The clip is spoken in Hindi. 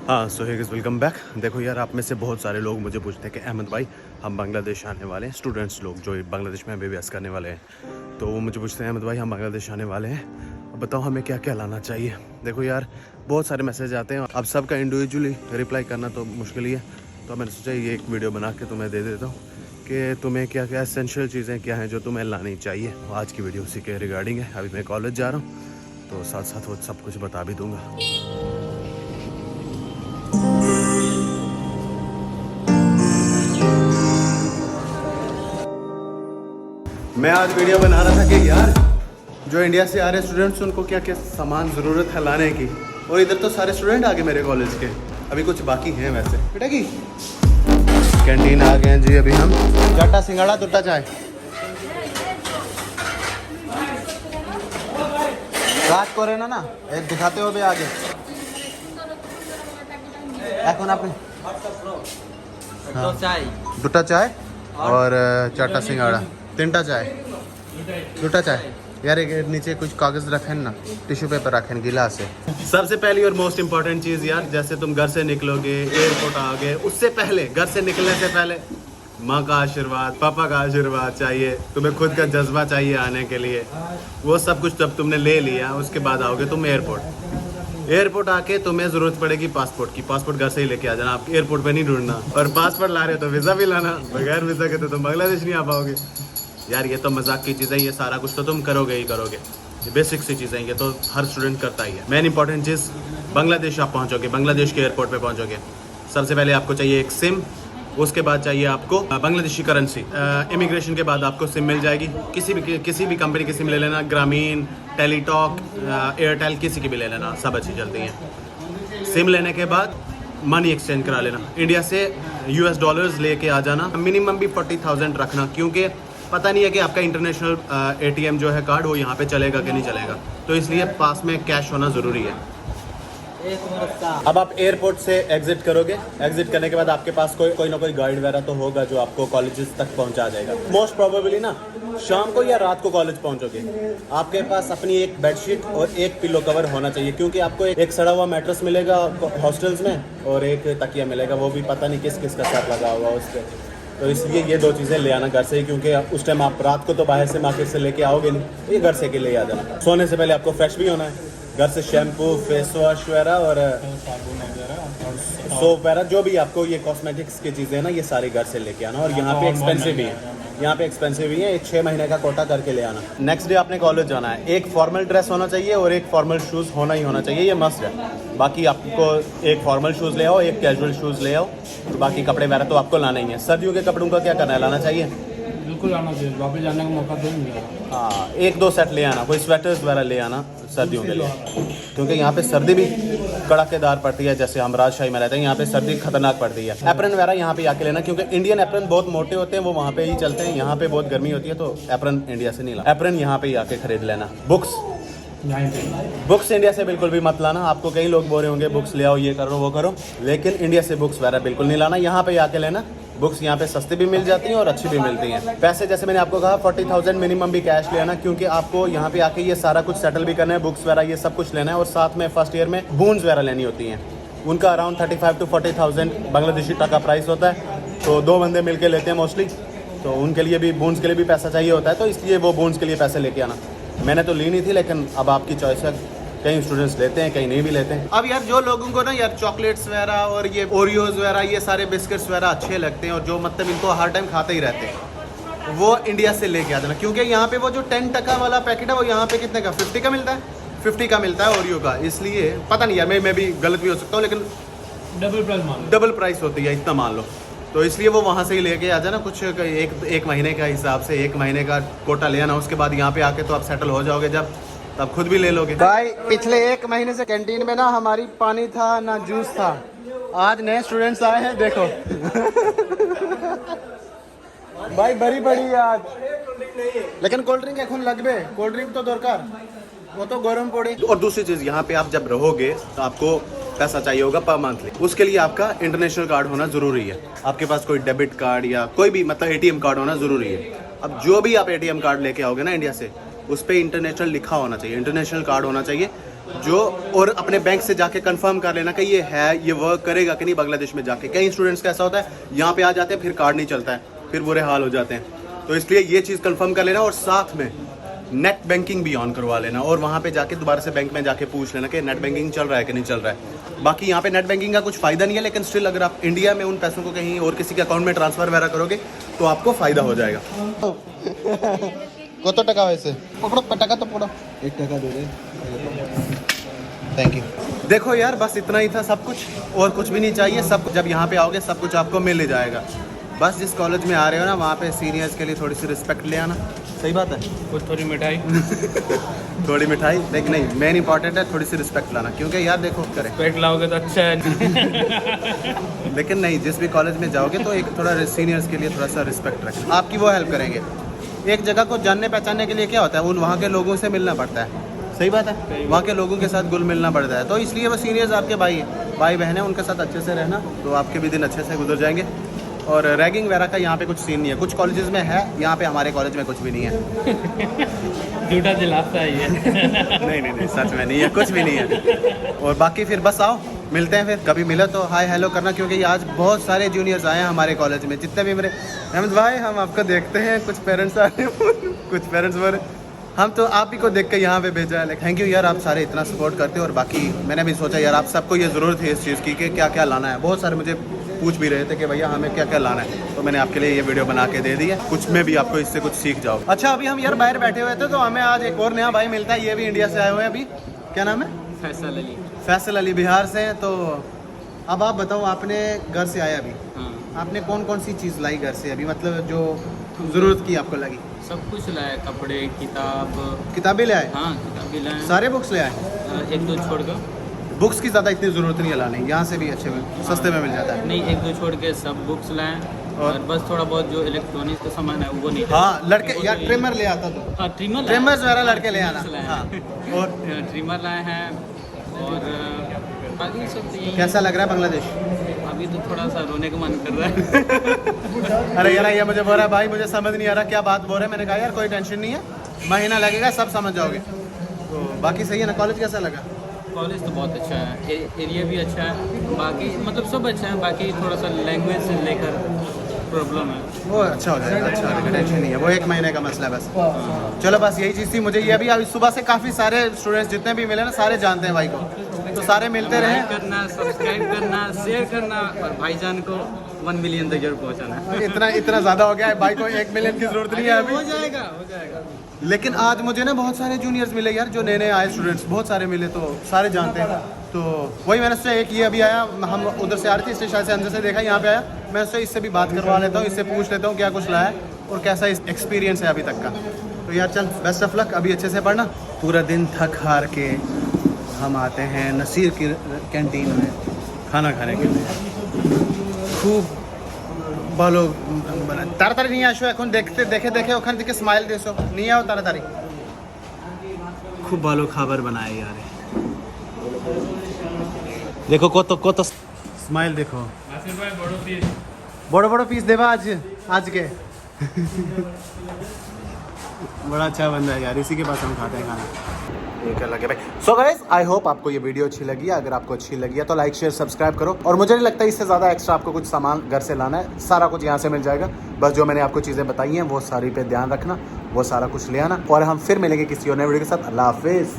हाँ सो हे गाइस, वेलकम बैक। देखो यार, आप में से बहुत सारे लोग मुझे पूछते हैं कि अहमद भाई, हम बांग्लादेश आने वाले हैं, स्टूडेंट्स लोग जो बांग्लादेश में MBBS करने वाले हैं, तो वो मुझे पूछते हैं अहमद भाई हम बांग्लादेश आने वाले हैं, अब बताओ हमें क्या क्या लाना चाहिए। देखो यार, बहुत सारे मैसेज आते हैं, अब सबका इंडिविजुअली रिप्लाई करना तो मुश्किल ही है, तो मैंने सोचा ये एक वीडियो बना के तुम्हें दे देता हूँ कि तुम्हें क्या क्या एसेंशियल चीज़ें क्या हैं जो तुम्हें लानी चाहिए। आज की वीडियो उसी के रिगार्डिंग है। अभी मैं कॉलेज जा रहा हूँ तो साथ साथ वो सब कुछ बता भी दूँगा। मैं आज वीडियो बना रहा था कि यार जो इंडिया से आ रहे स्टूडेंट्स उनको क्या क्या सामान ज़रूरत है लाने की, और इधर तो सारे स्टूडेंट आ गए मेरे कॉलेज के, अभी कुछ बाकी हैं वैसे। बेटा की कैंटीन आ गए हैं जी। अभी हम चाटा सिंगाड़ा दुट्टा चाय रात को रहना ना एक दिखाते हो भी आगे এখন আপনি दुट्टा चाय और चाटा सिंगाड़ा तीनटा चाय दुट्टा चाय। यार एक नीचे कुछ कागज रखें ना, टिश्यू पेपर रखें गिलास है। सबसे पहली और मोस्ट इम्पॉर्टेंट चीज़ यार, जैसे तुम घर से निकलोगे एयरपोर्ट आओगे, उससे पहले घर से निकलने से पहले माँ का आशीर्वाद पापा का आशीर्वाद चाहिए, तुम्हें खुद का जज्बा चाहिए आने के लिए। वो सब कुछ जब तुमने ले लिया उसके बाद आओगे तुम एयरपोर्ट आके तुम्हें ज़रूरत पड़ेगी पासपोर्ट की। पासपोर्ट घर से ही लेके आ जाना, आप एयरपोर्ट पे नहीं ढूंढना। और पासपोर्ट ला रहे हो तो वीज़ा भी लाना, बगैर वीज़ा के तो तुम बांग्लादेश नहीं आ पाओगे। यार ये तो मजाक की चीज़ें, ये सारा कुछ तो तुम करोगे ही करोगे, ये बेसिक सी चीज़ें ये तो हर स्टूडेंट करता ही है। मेन इंपॉर्टेंट चीज़, बांग्लादेश आप पहुँचोगे, बांग्लादेश के एयरपोर्ट पे पहुँचोगे, सबसे पहले आपको चाहिए एक सिम, उसके बाद चाहिए आपको बांग्लादेशी करेंसी। इमिग्रेशन के बाद आपको सिम मिल जाएगी, किसी भी कंपनी की सिम ले लेना, ग्रामीण, टेलीटॉक, एयरटेल, किसी की भी ले लेना, सब अच्छी चलती हैं। सिम लेने के बाद मनी एक्सचेंज करा लेना, इंडिया से US डॉलर्स लेके आ जाना, मिनिमम भी 40,000 रखना, क्योंकि पता नहीं है कि आपका इंटरनेशनल ATM जो है कार्ड वो यहाँ पे चलेगा कि नहीं चलेगा, तो इसलिए पास में कैश होना ज़रूरी है। अब आप एयरपोर्ट से एग्जिट करोगे, एग्जिट करने के बाद आपके पास कोई ना कोई गाइड वगैरह तो होगा जो आपको कॉलेजेस तक पहुंचा जाएगा। मोस्ट प्रोबेबली ना शाम को या रात को कॉलेज पहुंचोगे, आपके पास अपनी एक बेडशीट और एक पिलो कवर होना चाहिए, क्योंकि आपको एक सड़ा हुआ मैट्रेस मिलेगा हॉस्टल्स में और एक तकिया मिलेगा, वो भी पता नहीं किस का साथ लगा होगा उस पर। तो इसलिए ये दो चीज़ें ले आना घर से ही, क्योंकि उस टाइम आप रात को तो बाहर से मार्केट से लेके आओगे नहीं, ये घर से के ले आ जाना। सोने से पहले आपको फ्रेश भी होना है, घर से शैम्पू, फेस वॉश वगैरह और सोप वगैरह जो भी आपको ये कॉस्मेटिक्स की चीज़ें ना, ये सारी घर से लेके आना। और यहाँ पे एक्सपेंसिव भी है, यहाँ पे एक्सपेंसिव भी है, एक 6 महीने का कोटा करके ले आना। नेक्स्ट डे आपने कॉलेज जाना है, एक फॉर्मल ड्रेस होना चाहिए और एक फॉर्मल शूज़ होना ही होना चाहिए, ये मस्ट है। बाकी आपको एक फॉर्मल शूज़ ले आओ, एक कैजुअल शूज़ ले आओ, तो बाकी कपड़े वगैरह तो आपको लाना ही है। सर्दियों के कपड़ों का क्या करना है, लाना चाहिए, बिल्कुल आना चाहिए, वापस जाने का मौका देंगे। हाँ, 1-2 सेट ले आना, कोई स्वेटर्स वगैरह ले आना सर्दियों के लिए, क्योंकि यहाँ पे सर्दी भी कड़ाकेदार पड़ती है। जैसे हम राजशाही में रहते हैं, यहाँ पे सर्दी खतरनाक पड़ती है। एप्रन वगैरह यहाँ पे आके लेना, क्योंकि इंडियन एप्रन बहुत मोटे होते हैं, वो वहाँ पे ही चलते हैं, यहाँ पे बहुत गर्मी होती है, तो एप्रन इंडिया से नहीं लाना, एप्रन यहाँ पे ही आके खरीद लेना। बुक्स इंडिया से बिल्कुल भी मत लाना। आपको कई लोग बोल रहे होंगे बुक्स ले आओ, ये करो वो करो, लेकिन इंडिया से बुक्स वगैरह बिल्कुल नहीं लाना, यहाँ पे आके लेना। बुक्स यहाँ पे सस्ती भी मिल जाती हैं और अच्छी भी मिलती हैं। पैसे जैसे मैंने आपको कहा 40,000 मिनिमम भी कैश लेना, क्योंकि आपको यहाँ पे आके ये सारा कुछ सेटल भी करना है, बुक्स वगैरह ये सब कुछ लेना है, और साथ में फर्स्ट ईयर में बून्स वगैरह लेनी होती हैं, उनका अराउंड 35 to 40,000 बांग्लादेशी टका प्राइस होता है, तो 2 बंदे मिल के लेते हैं मोस्टली, तो उनके लिए भी बून्स के लिए भी पैसा चाहिए होता है, तो इसलिए वो बून्स के लिए पैसे लेके आना। मैंने तो ली नहीं थी, लेकिन अब आपकी चॉइस है, कई स्टूडेंट्स लेते हैं कहीं नहीं भी लेते हैं। अब यार जो लोगों को ना यार चॉकलेट्स वगैरह और ये ओरियोज वगैरह ये सारे बिस्किट्स वगैरह अच्छे लगते हैं, और जो मतलब इनको हर टाइम खाते ही रहते हैं, वो इंडिया से लेके आ जाना, क्योंकि यहाँ पे वो जो 10 टका वाला पैकेट है वो यहाँ पे कितने का, 50 का मिलता है, 50 का मिलता है ओरियो का। इसलिए पता नहीं यार, मैं भी गलत भी हो सकता हूँ, लेकिन डबल प्राइस होती है, इतना मान लो, तो इसलिए वो वहाँ से ही लेके आ जाना। कुछ एक महीने का हिसाब से 1 महीने का कोटा ले आना, उसके बाद यहाँ पे आके तो आप सेटल हो जाओगे, जब तब खुद भी ले लोगे। भाई पिछले 1 महीने से कैंटीन में ना हमारी पानी था ना जूस था, आज नए स्टूडेंट्स आए हैं देखो भाई बड़ी बड़ी आज, लेकिन कोल्ड ड्रिंक এখন লাগবে, कोल्ड ड्रिंक तो दरकार, वो तो गरम पड़े। और दूसरी चीज़, यहाँ पे आप जब रहोगे तो आपको पैसा चाहिए होगा पर मंथली, उसके लिए आपका इंटरनेशनल कार्ड होना ज़रूरी है। आपके पास कोई डेबिट कार्ड या कोई भी मतलब ATM कार्ड होना ज़रूरी है। अब जो भी आप ATM कार्ड लेके आओगे ना इंडिया से, उस पर इंटरनेशनल लिखा होना चाहिए, इंटरनेशनल कार्ड होना चाहिए, जो और अपने बैंक से जाके कंफर्म कर लेना कि ये है, ये वर्क करेगा कि नहीं बांग्लादेश में जाके। कई स्टूडेंट्स का ऐसा होता है यहाँ पे आ जाते हैं फिर कार्ड नहीं चलता है, फिर बुरे हाल हो जाते हैं। तो इसलिए ये चीज़ कंफर्म कर लेना और साथ में नेट बैंकिंग भी ऑन करवा लेना और वहाँ पे जाके दोबारा से बैंक में जाके पूछ लेना कि नेट बैंकिंग चल रहा है कि नहीं चल रहा है। बाकी यहाँ पे नेट बैंकिंग का कुछ फ़ायदा नहीं है, लेकिन स्टिल अगर आप इंडिया में उन पैसों को कहीं और किसी के अकाउंट में ट्रांसफ़र वगैरह करोगे तो आपको फ़ायदा हो जाएगा। कत टका वैसे पकड़ो टका तो पकड़ो 1 टका दे दे। Thank you. देखो यार बस इतना ही था सब कुछ, और कुछ भी नहीं चाहिए। सब जब यहाँ पे आओगे सब कुछ आपको मिल ही जाएगा। बस जिस कॉलेज में आ रहे हो ना वहाँ पे सीनियर्स के लिए थोड़ी सी रिस्पेक्ट ले आना। सही बात है। कुछ थोड़ी मिठाई थोड़ी मिठाई लेकिन नहीं, मेन इंपॉर्टेंट है थोड़ी सी रिस्पेक्ट लाना, क्योंकि यार देखो करें पेट लाओगे तो अच्छा है। लेकिन नहीं, जिस भी कॉलेज में जाओगे तो एक थोड़ा सीनियर्स के लिए थोड़ा सा रिस्पेक्ट रखें, आपकी वो हेल्प करेंगे। एक जगह को जानने पहचानने के लिए क्या होता है, उन वहाँ के लोगों से मिलना पड़ता है। सही बात है, वहाँ के लोगों के साथ घुल मिलना पड़ता है। तो इसलिए वो सीनियर्स आपके भाई बहन हैं, उनके साथ अच्छे से रहना तो आपके भी दिन अच्छे से गुजर जाएंगे। और रैगिंग वगैरह का यहाँ पे कुछ सीन नहीं है। कुछ कॉलेजेस में है, यहाँ पे हमारे कॉलेज में कुछ भी नहीं है। झूठा दिलासा है ये। नहीं सच में नहीं है, कुछ भी नहीं है। और बाकी फिर बस आओ मिलते हैं, फिर कभी मिले तो हाय हेलो करना, क्योंकि आज बहुत सारे जूनियर्स आए हैं हमारे कॉलेज में। जितने भी मेरे अहमद भाई हम आपको देखते हैं, कुछ पेरेंट्स आ रहे हैं कुछ पेरेंट्स बोले हम तो आप ही को देख के यहाँ पे भेजा है। थैंक यू यार, आप सारे इतना सपोर्ट करते हो। और बाकी मैंने भी सोचा यार आप सबको ये ज़रूरत है इस चीज़ की कि क्या क्या लाना है। बहुत सारे मुझे पूछ भी रहे थे कि भैया हमें क्या क्या लाना है, तो मैंने आपके लिए ये वीडियो बना के दे दी है। कुछ में भी आपको इससे कुछ सीख जाओ। अच्छा अभी हम यार बाहर बैठे हुए थे तो हमें आज एक और नया भाई मिलता है। ये भी इंडिया से आए हुए हैं। अभी क्या नाम है? फैसल अली बिहार से हैं। तो अब आप बताओ, आपने घर से आया अभी, आपने कौन कौन सी चीज़ लाई घर से अभी, मतलब जो ज़रूरत की आपको लगी? सब कुछ लाया, कपड़े, किताबें ले आए? हाँ किताबें लाए, सारे बुक्स ले आए? एक दो छोड़ कर। बुक्स की ज़्यादा इतनी ज़रूरत नहीं है लाने, यहाँ से भी अच्छे सस्ते में मिल जाता है। नहीं, एक दो छोड़ के सब बुक्स लाए। और बस थोड़ा बहुत जो इलेक्ट्रॉनिक्स का सामान है वो नहीं। हाँ लड़के यार ट्रिमर ले आता तो। हाँ ट्रिमर्स वगैरह लड़के ले आना। हाँ और ट्रिमर लाए हैं। और बाकी सब तो यही। कैसा लग रहा है बांग्लादेश? अभी तो थोड़ा सा रोने का मन कर रहा है। अरे यार ये मुझे बोल रहा है भाई, मुझे समझ नहीं आ रहा क्या बात बोल रहे हैं। मैंने कहा यार कोई टेंशन नहीं है, महीना लगेगा सब समझ जाओगे। तो बाकी सही है ना? कॉलेज कैसा लगा? कॉलेज तो बहुत अच्छा है, एरिया भी अच्छा है, बाकी मतलब सब अच्छा है। बाकी थोड़ा सा लैंग्वेज से लेकर प्रॉब्लम है, वो अच्छा हो जाएगा, अच्छा हो जाएगा, टेंशन नहीं है। वो 1 महीने का मसला है बस। चलो बस यही चीज़ थी मुझे। ये अभी सुबह से काफ़ी सारे स्टूडेंट्स जितने भी मिले ना सारे जानते हैं भाई को, तो सारे मिलते रहे। करना, सब्सक्राइब करना, शेयर करना और भाईजान को 1 मिलियन तक जरूर पहुंचाना। इतना ज़्यादा हो गया है भाई को, 1 मिलियन की ज़रूरत नहीं है अभी। हो जाएगा। लेकिन आज मुझे ना बहुत सारे जूनियर्स मिले यार, जो नए नए आए स्टूडेंट्स बहुत सारे मिले, तो सारे जानते हैं। तो वही मैंने सोचा एक ये अभी आया, हम उधर से आ रहे थे स्टेशन से, अंदर से देखा यहाँ पे आया, मैं सोचा इससे भी बात करवा लेता हूँ, इससे पूछ लेता हूँ क्या कुछ लाया और कैसा एक्सपीरियंस है अभी तक का। तो यार चल बेस्ट ऑफ लक, अभी अच्छे से पढ़ना। पूरा दिन थक हार के हम आते हैं नसीर की कैंटीन में खाना खाने के लिए। खूब ভালো তাড়াতাড়ি নিয়ে আসো, এখন দেখে ওখান থেকে স্মাইল দিছো, নিয়ে आओ তাড়াতাড়ি। খুব ভালো খাবার বানায় यार, देखो কত স্মাইল देखो। बड़ो पीस देवा आज के। बड़ा अच्छा बंदा है यार, इसी के पास हम खाते हैं खाना। क्या लगे भाई। सो गाइस आई होप आपको ये वीडियो अच्छी लगी। अगर आपको अच्छी लगी है तो लाइक शेयर सब्सक्राइब करो। और मुझे नहीं लगता इससे ज़्यादा एक्स्ट्रा आपको कुछ सामान घर से लाना है, सारा कुछ यहाँ से मिल जाएगा। बस जो मैंने आपको चीज़ें बताई हैं वो सारी पे ध्यान रखना, वो सारा कुछ ले आना। और हम फिर मिलेंगे किसी और नए वीडियो के साथ। अल्लाह हाफिज़।